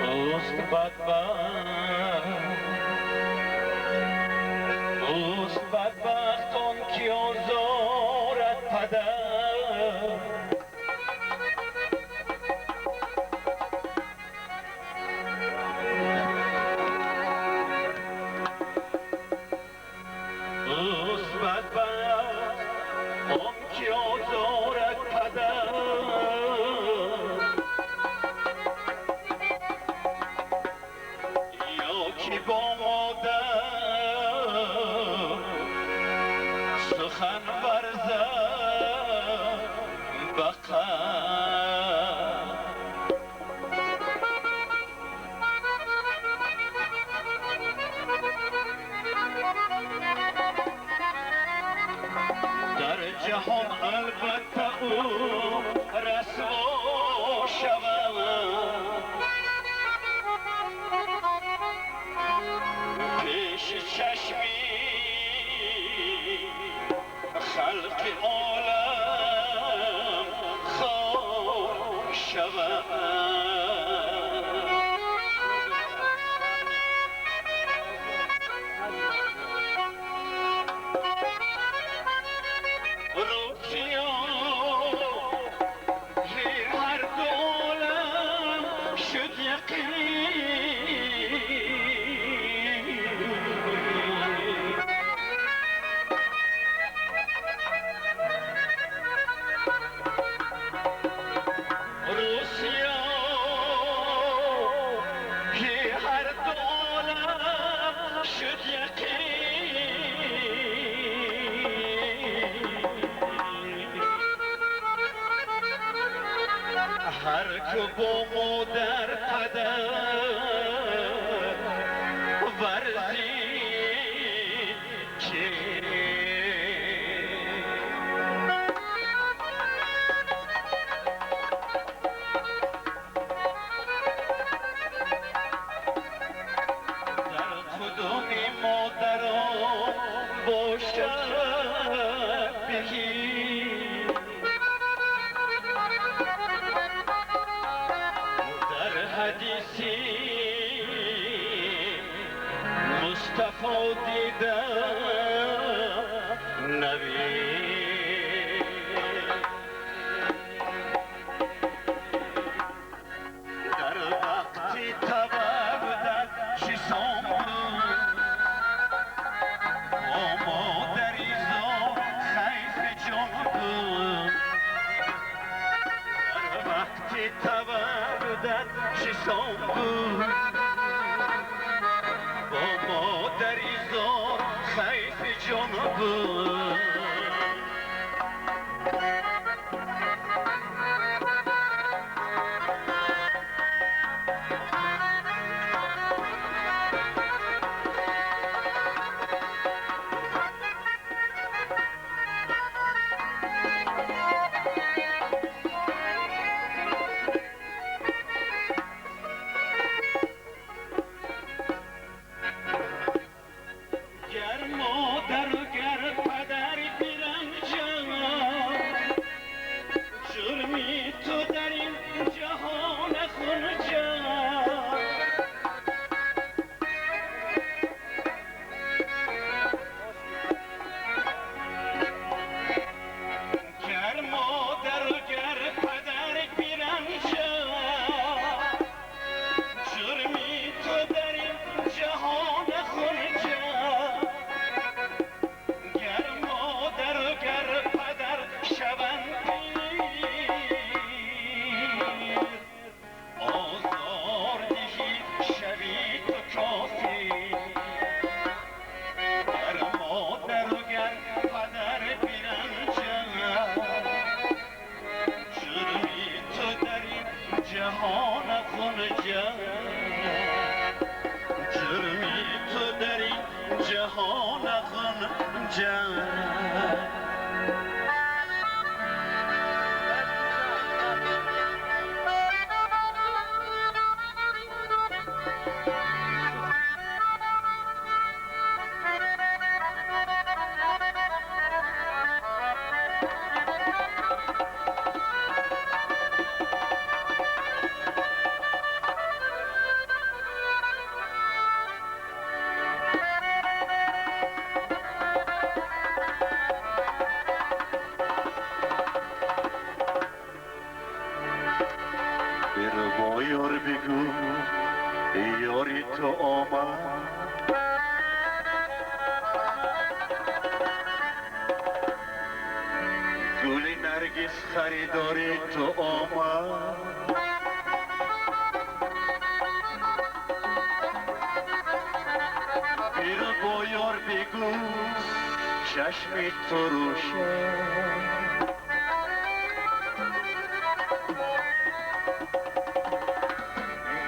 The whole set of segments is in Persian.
اوست بدبخت آن که آزارد پدر اوست بدبخت آن که آزارد پدر یا که با مادر سخن ورزد بقر در جهان البته او رسوا شود پیش چشمی خلق عالم خار شود روزیا هر دو عالم شد یقین هر که با مادر پدر ورزید که در کدام مادران باشد بهی حدیثی مصطفی دیدم نبی در وقتی تولد ششم با مادری زار خیف جان بود در وقتی تولد ششم بود با مادری زار خیف جان بود یار بگو یاری تو آمد گل نرگس خریداری تو آمد بیرو با یار بگو چشمی تو روشن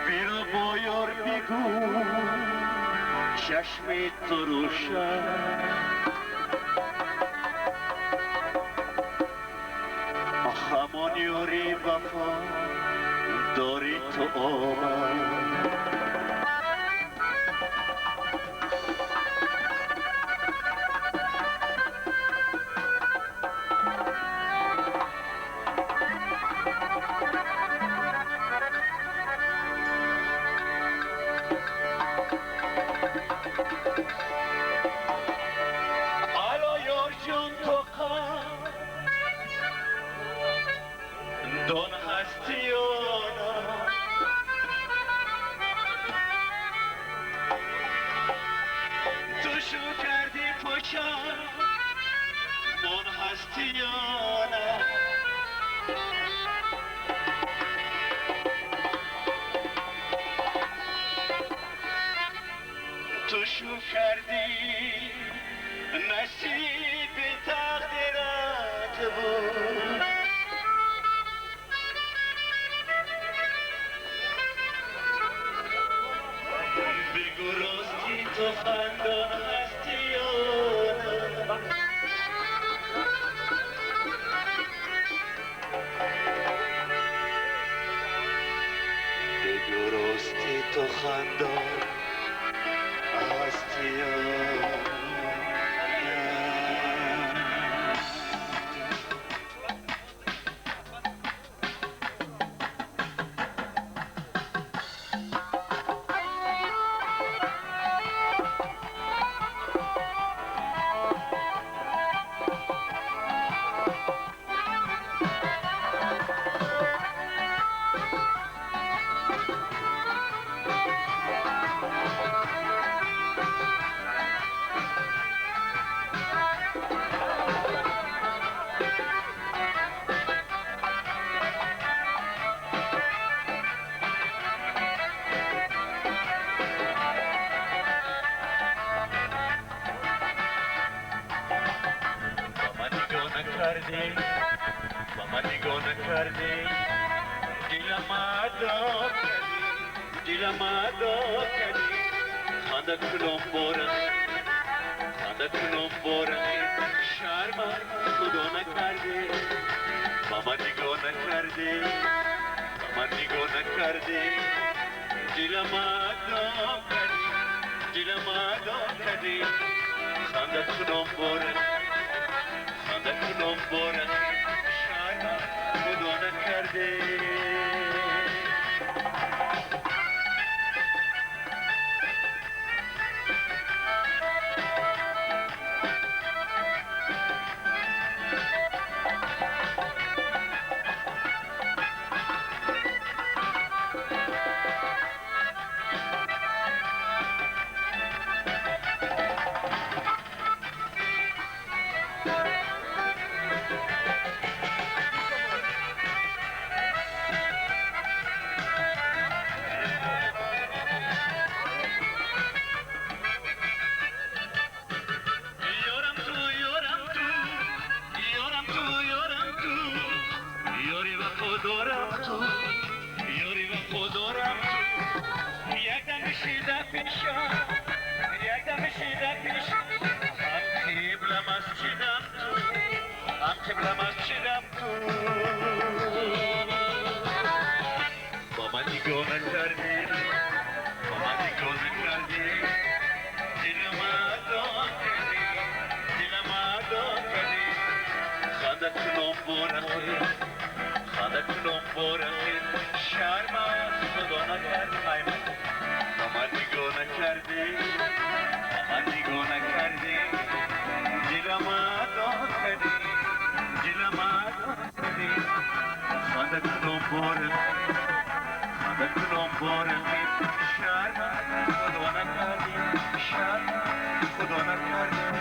بیرو با یار بگو چشمی تو روشن همان یاری وفا داری تو آمد حالا یار جون تو خواهد دون هستیانا تو شو کردی پشان دون هستیانا تو شو کردی نصیب تقدیرت بود بگو راستی تو خندان هستی یا نه بگو راستی تو خندان هستی یا نه کردی با من نگاه نکردی دلم ادا کردی دلم ادا کردی خنده کنم بارم شرم خدا نکردی با من نگاه نکردی با من نگاه نکردی دلم ادا کردی خنده کنم بارم شرم خدا نکردی قبل مسجدم تو با من نگاه نکردی با من نگاه نکردی دلم ادا کردی خنده کنم بارخی شرم از خدا نکردی با من نگاه نکردی دلم ادا کردی خنده کنم بارخی بتونم بارمی شرم خدا نکردی شرم خدا نکردی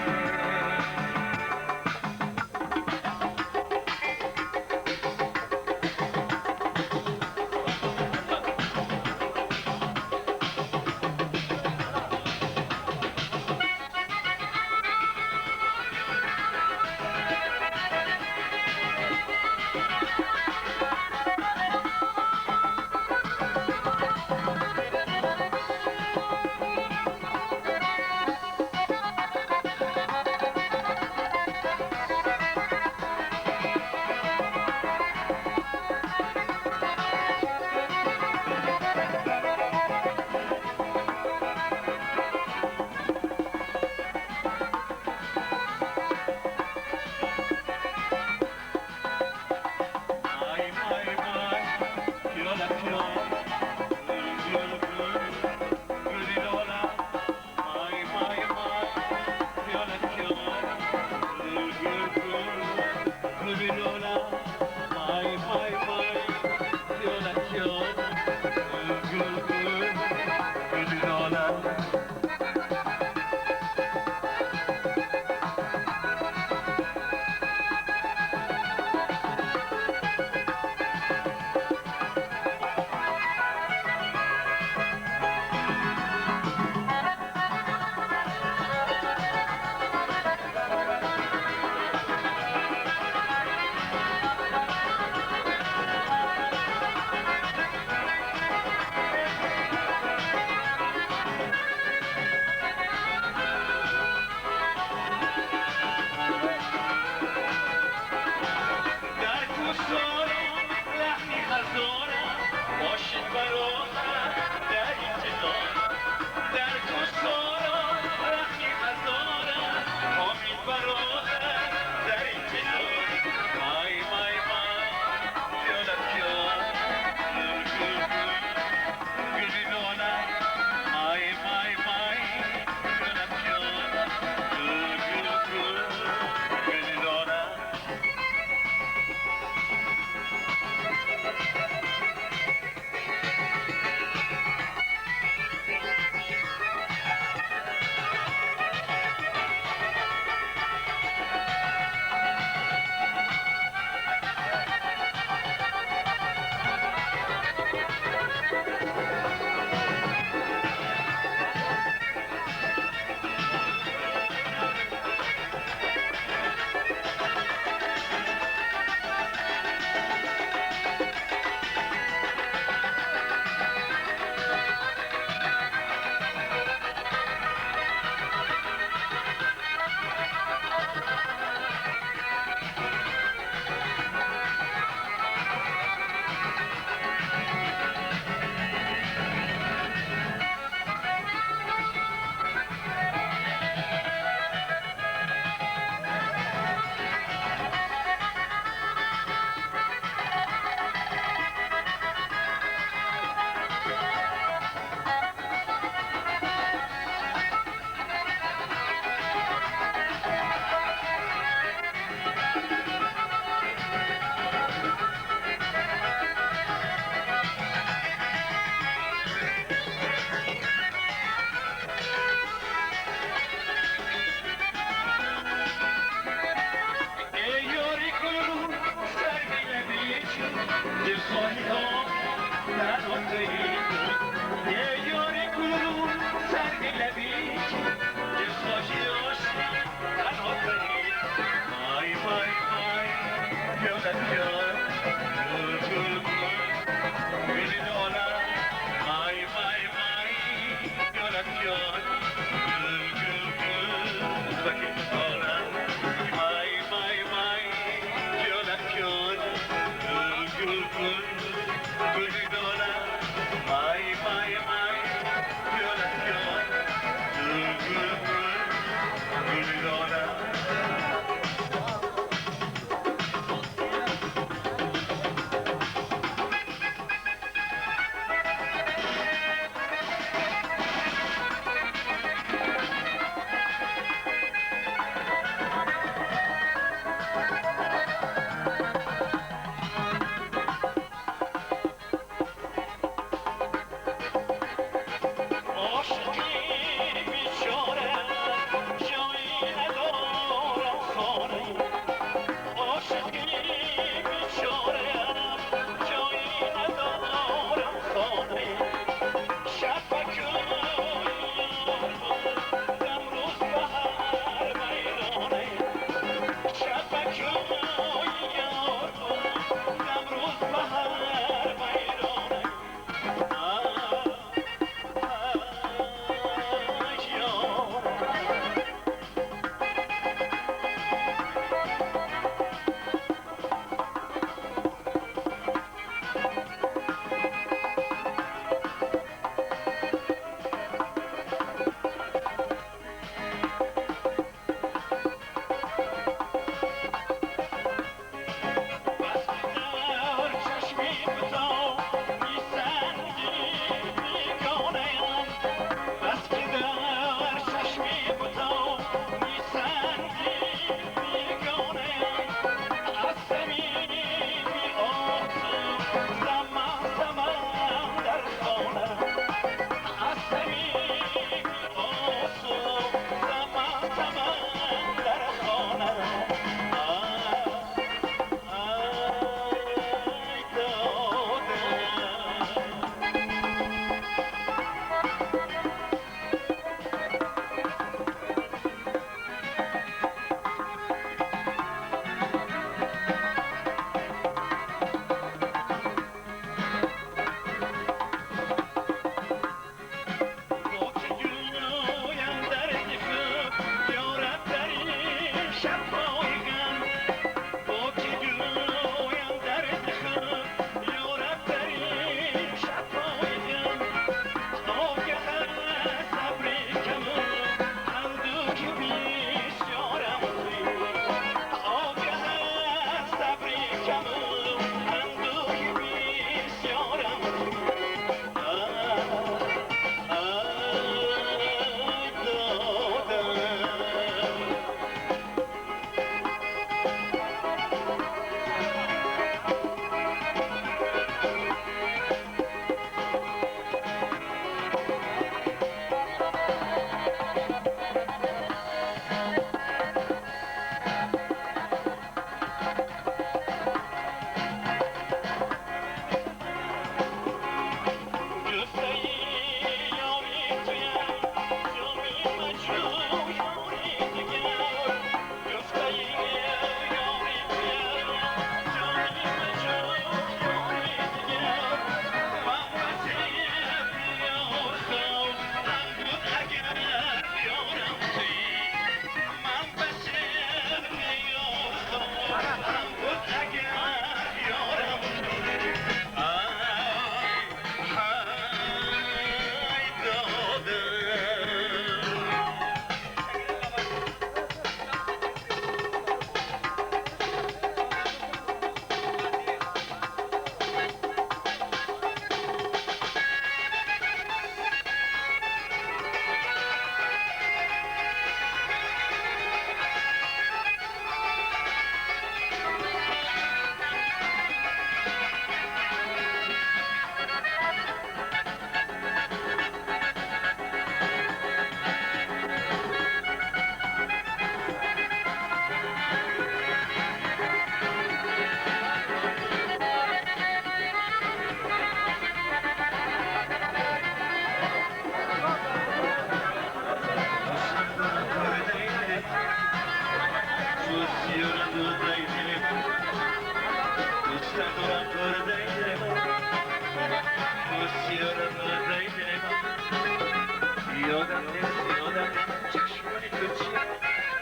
یادم نیست چشمانی تو چی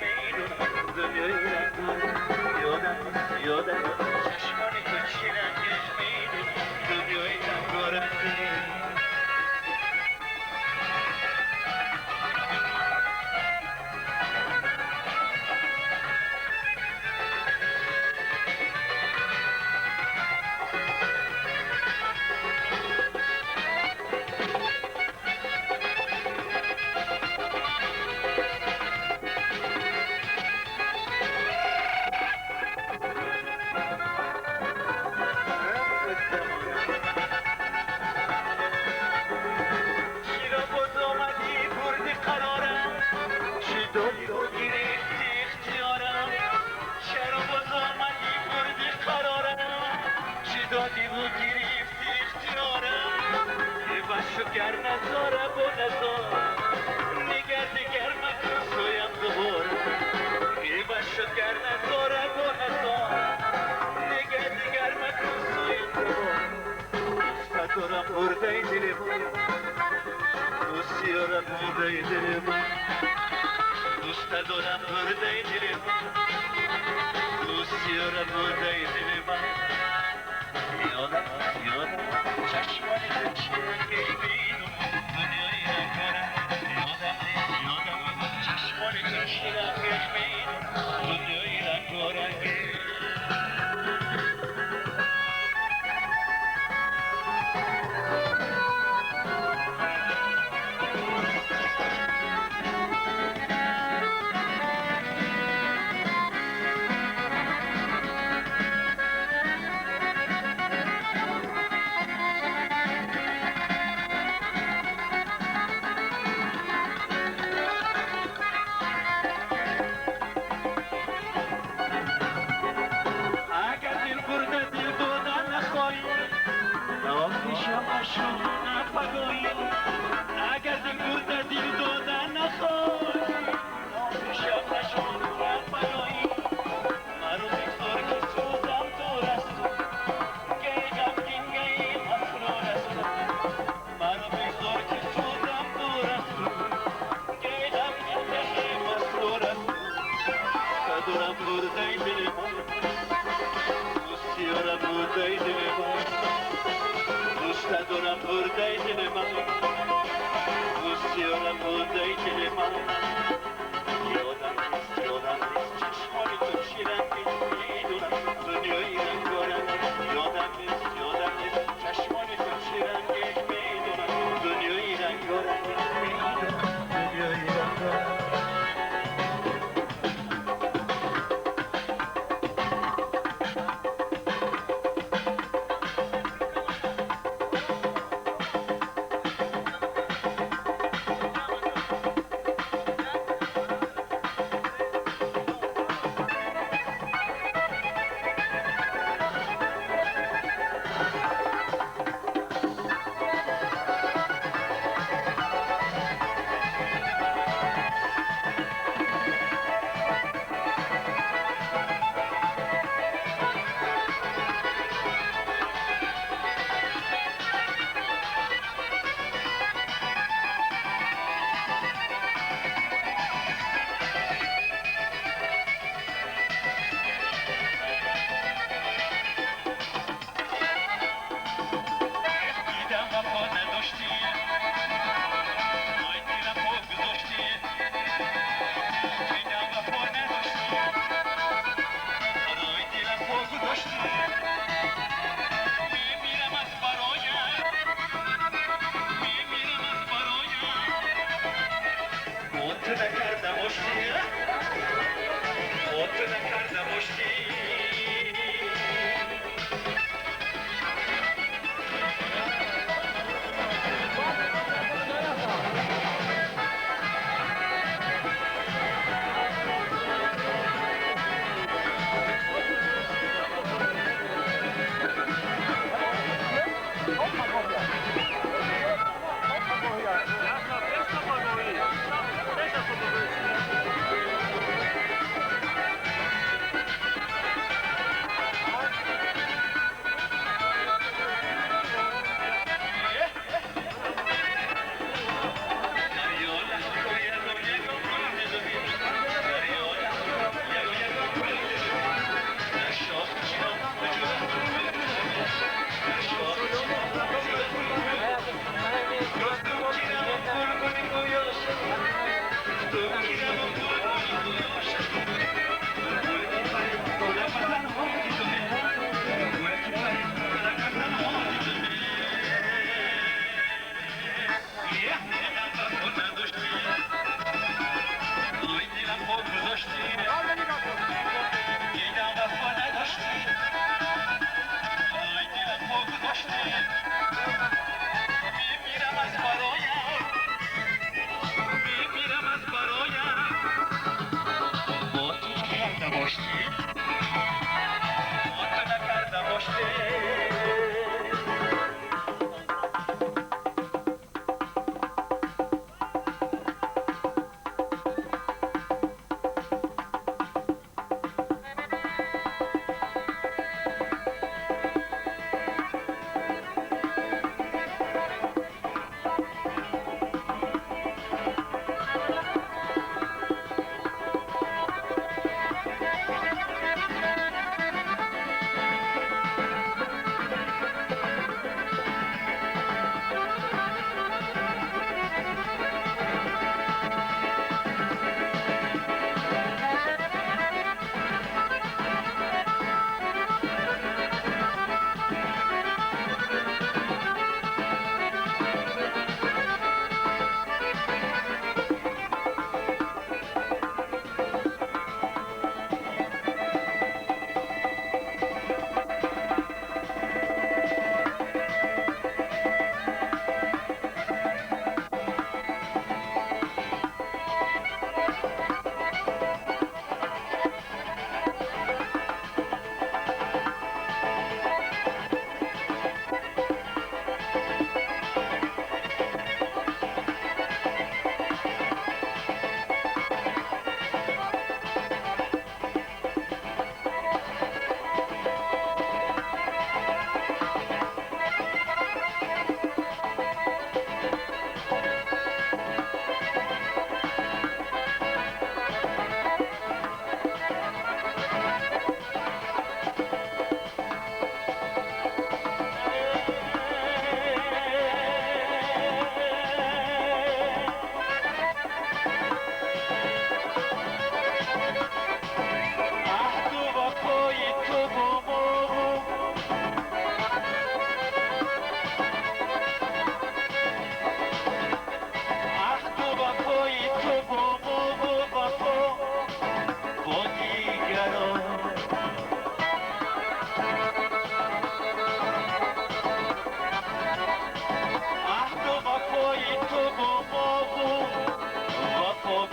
میدونم دنیای رنگاره یادم چشمانی تو چی رنگش میدونم دنیای رنگاره گر نزاره با نزار نگر دیگر مکن سویم دوباره باشو گر نزاره با نزار نگر دیگر مکن سویم دوباره دوست دارم برده دل من دوست دارم برده دل من دوست دارم برده دل من دوست دارم برده دل من یادم چشمانی تو چیرنگی بیدونم دنیای رنگاره یادم چشمانی تو چیرنگی بیدونم دنیای رنگاره اگر دل برده دل دادن نخوای ناموشم نشون نپایی منو بگذار که سوزم دور از تو گی غمگین گی مسرور از تو منو بگذار که سوزم دور از تو گی غمگین گی مسرور از تو دارم برده دل من دوستی دارم برده دل من دوست دارم برده دل من دوست دارم برده دل من یادم نیست چشمانی تو چی رنگی میدونم دنیای رنگاره یادم نیست چشمانی تو چی رنگی میدونم دنیای رنگاره دنیای رنگاره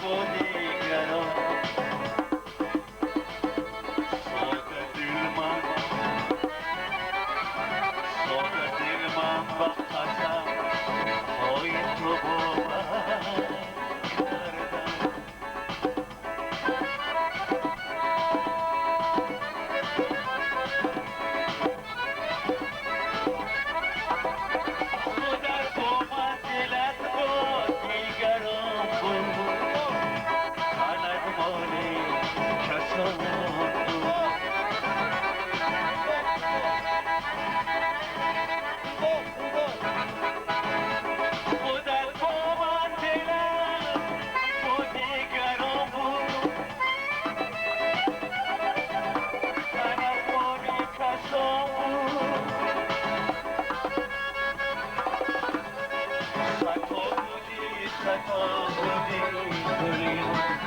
با دیگران ساده دل من با قسم های تو باور کردم تو در با منزلت با دیگران بود فلک مال کسان بود خودت با من دلم با دیگران بود فلک مال کسان بود خطا بودی خطا بودی گریان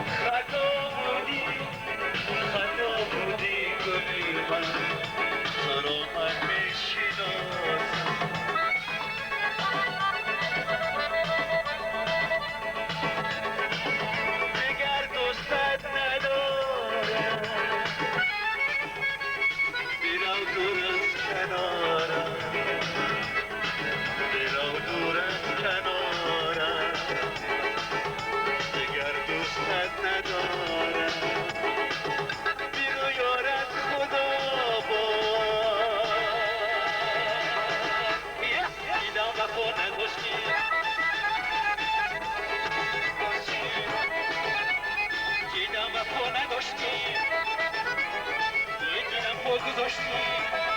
خطا بودی خطا بودی گریان تو رو من میشناسم دیگر دوستت ندارم برو دور از کنارم برو دور از کنارم دیگر دوستت ندارم برو یار از خدا دیدم وفا نداشتی دیدم وفا نداشتی یه دلم با گذاشتی